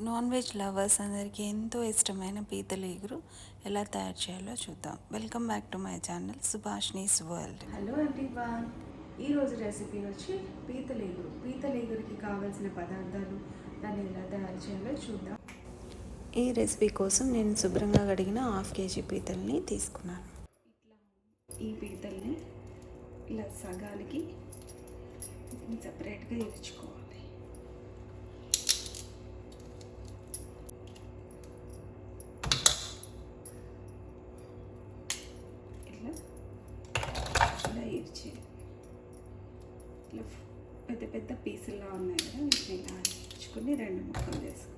Non veg lovers అందరికీ ఎంతో ఇష్టమైన పీతల ఇగురు ఎలా తయారు చేయాలో చూద్దాం. Welcome back to my channel Subhashini's world. Hello everyone, ఈరోజు రెసిపీ వచ్చి పీతల ఇగురు. పీతల ఇగురికి కావాల్సిన పదార్థాలు, దాన్ని ఎలా తయారు చేయాలో చూద్దాం. ఈ రెసిపీ కోసం నేను శుభ్రంగా కడిగిన 1/2 kg పీతల్ని తీసుకున్నాను. ఈ పీతల్ని ఇలా సగానికి సపరేట్గా ఇరుచుకోవాలి. ఇలా ఇరిచి ఇలా పెద్ద పెద్ద పీసుల్లో ఉన్నాయి కదా, వీటిని ఇలా ఇచ్చుకొని 2 ముక్కలు చేసుకోవాలి.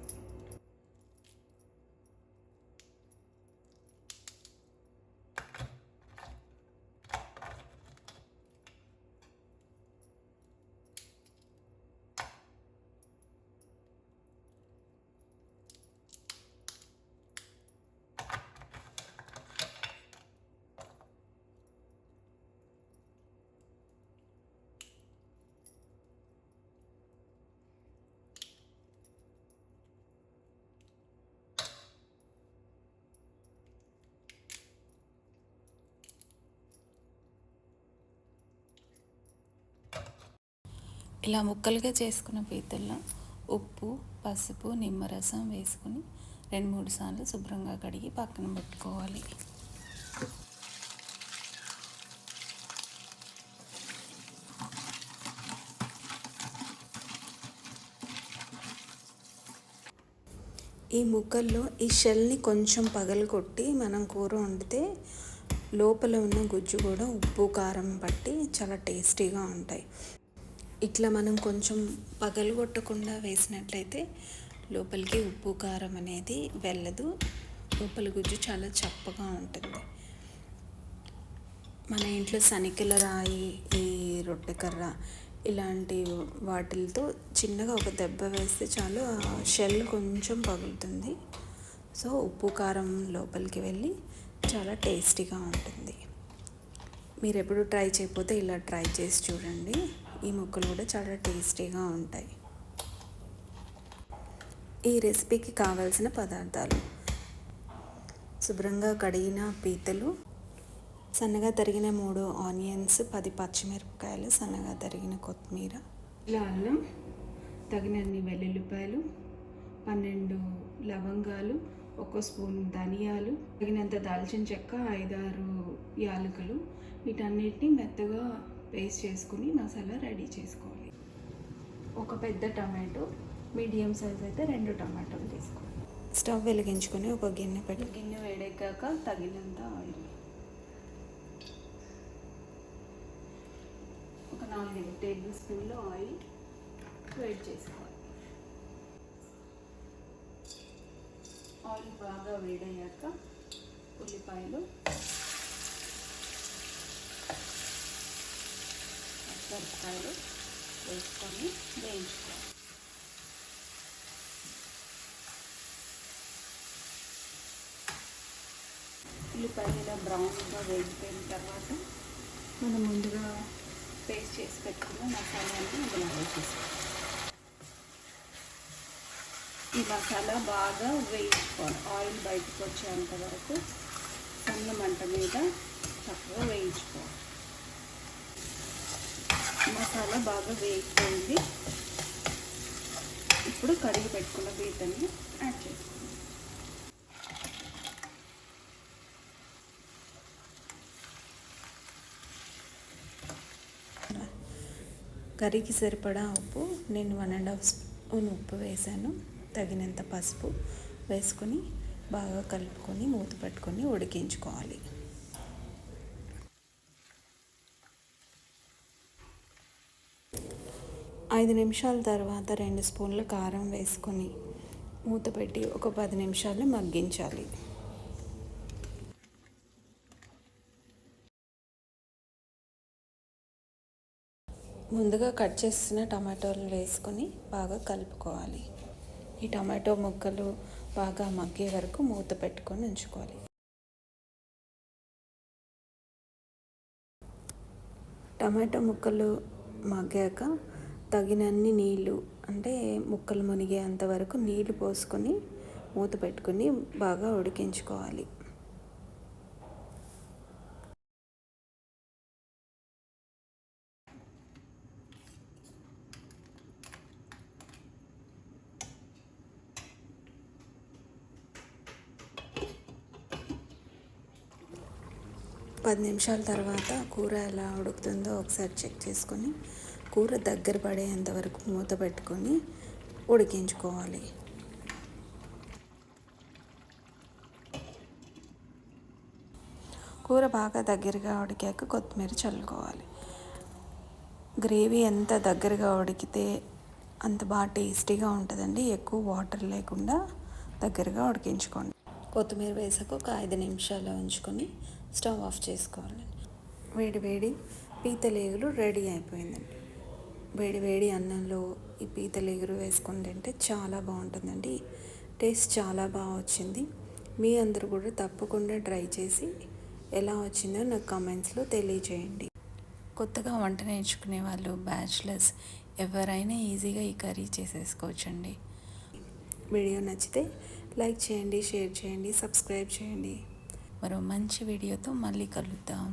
ఇలా ముక్కలుగా చేసుకున్న పీతల్లో ఉప్పు, పసుపు, నిమ్మరసం వేసుకుని 2-3 సార్లు శుభ్రంగా కడిగి పక్కన పెట్టుకోవాలి. ఈ ముక్కల్లో ఈ షెల్ని కొంచెం పగలగొట్టి మనం కూర వండితే లోపల ఉన్న గుజ్జు కూడా ఉప్పు, కారం పట్టి చాలా టేస్టీగా ఉంటాయి. ఇట్లా మనం కొంచెం పగలగొట్టకుండా వేసినట్లయితే లోపలికి ఉప్పు, కారం అనేది వెళ్ళదు. లోపల గుజ్జు చాలా చప్పగా ఉంటుంది. మన ఇంట్లో సనికెల రాయి, ఈ రొట్టెకర్ర ఇలాంటి వాటిలతో చిన్నగా ఒక దెబ్బ వేస్తే చాలు ఆ షెల్ కొంచెం పగులుతుంది. సో ఉప్పు, కారం లోపలికి వెళ్ళి చాలా టేస్టీగా ఉంటుంది. మీరు ఎప్పుడు ట్రై చేయకపోతే ఇలా ట్రై చేసి చూడండి. ఈ ముక్కలు కూడా చాలా టేస్టీగా ఉంటాయి. ఈ రెసిపీకి కావాల్సిన పదార్థాలు: శుభ్రంగా కడిగిన పీతలు, సన్నగా తరిగిన 3 ఆనియన్స్, 10 పచ్చిమిరపకాయలు, సన్నగా తరిగిన కొత్తిమీర, ఇలా అల్లం, తగినన్ని వెల్లుల్లిపాయలు, 12 లవంగాలు, 1 స్పూన్ ధనియాలు, తగినంత దాల్చిన చెక్క, 5-6 యాలకులు. వీటన్నిటిని మెత్తగా పేస్ట్ చేసుకుని మసాలా రెడీ చేసుకోవాలి. ఒక పెద్ద టమాటో, మీడియం సైజ్ అయితే 2 టమాటోలు తీసుకోవాలి. స్టవ్ వెలిగించుకొని ఒక గిన్నె పెట్టి గిన్నె వేడెక్కాక తగినంత ఆయిల్, ఒక 4 టేబుల్ స్పూన్లు ఆయిల్ వేడి చేసుకోవాలి. ఆయిల్ బాగా వేడయ్యాక ఉల్లిపాయలు, మిరపకాయలు వేసుకొని వేయించుకోవాలి. ఉల్లిపాయలు ఇలా బ్రౌన్గా వేగిపోయిన తర్వాత మనం ముందుగా పేస్ట్ చేసి పెట్టుకున్న మసాలాని ఇలా వేసేసుకోవాలి. ఈ మసాలా బాగా వేయించుకోవాలి. ఆయిల్ బయటకు వచ్చేంత వరకు సన్న మంట మీద చక్కగా వేయించుకోవాలి. మసాలా బాగా వేగిపోయింది. ఇప్పుడు కడిగి పెట్టుకున్న పీతల్ని యాడ్ చేసుకోండి. కర్రీకి సరిపడా ఉప్పు, నేను 1.5 స్పూన్ ఉప్పు వేసాను. తగినంత పసుపు వేసుకొని బాగా కలుపుకొని మూత పెట్టుకొని ఉడికించుకోవాలి. 5 నిమిషాల తర్వాత 2 స్పూన్ల కారం వేసుకొని మూత పెట్టి ఒక 10 నిమిషాలు మగ్గించాలి. ముందుగా కట్ చేసిన టమాటోలు వేసుకొని బాగా కలుపుకోవాలి. ఈ టమాటో ముక్కలు బాగా మగ్గే వరకు మూత పెట్టుకొని ఉంచుకోవాలి. టమాటో ముక్కలు మగ్గాక తగినన్ని నీళ్ళు అంటే ముక్కలు మునిగేంత వరకు నీళ్లు పోసుకొని మూత పెట్టుకుని బాగా ఉడికించుకోవాలి. పది నిమిషాల తర్వాత కూర ఎలా ఉడుకుతుందో ఒకసారి చెక్ చేసుకొని కూర దగ్గర పడేంత వరకు మూత పెట్టుకొని ఉడికించుకోవాలి. కూర బాగా దగ్గరగా ఉడికాక కొత్తిమీర చల్లుకోవాలి. గ్రేవీ ఎంత దగ్గరగా ఉడికితే అంత బాగా టేస్టీగా ఉంటుందండి. ఎక్కువ వాటర్ లేకుండా దగ్గరగా ఉడికించుకోండి. కొత్తిమీర వేసాక ఒక 5 నిమిషాలు ఉంచుకొని స్టవ్ ఆఫ్ చేసుకోవాలి. వేడి వేడి పీతలేగురు రెడీ అయిపోయిందండి. వేడి వేడి అన్నంలో ఈ పీతలేగురు వేసుకొని తింటే చాలా బాగుంటుందండి. టేస్ట్ చాలా బాగా వచ్చింది. మీ అందరూ కూడా తప్పకుండా ట్రై చేసి ఎలా వచ్చిందో నాకు కామెంట్స్లో తెలియజేయండి. కొత్తగా వంట నేర్చుకునే వాళ్ళు, బ్యాచిలర్స్ ఎవరైనా ఈజీగా ఈ కర్రీ చేసేసుకోవచ్చండి. వీడియో నచ్చితే లైక్ చేయండి, షేర్ చేయండి, సబ్స్క్రైబ్ చేయండి. మరో మంచి వీడియోతో మళ్ళీ కలుద్దాం.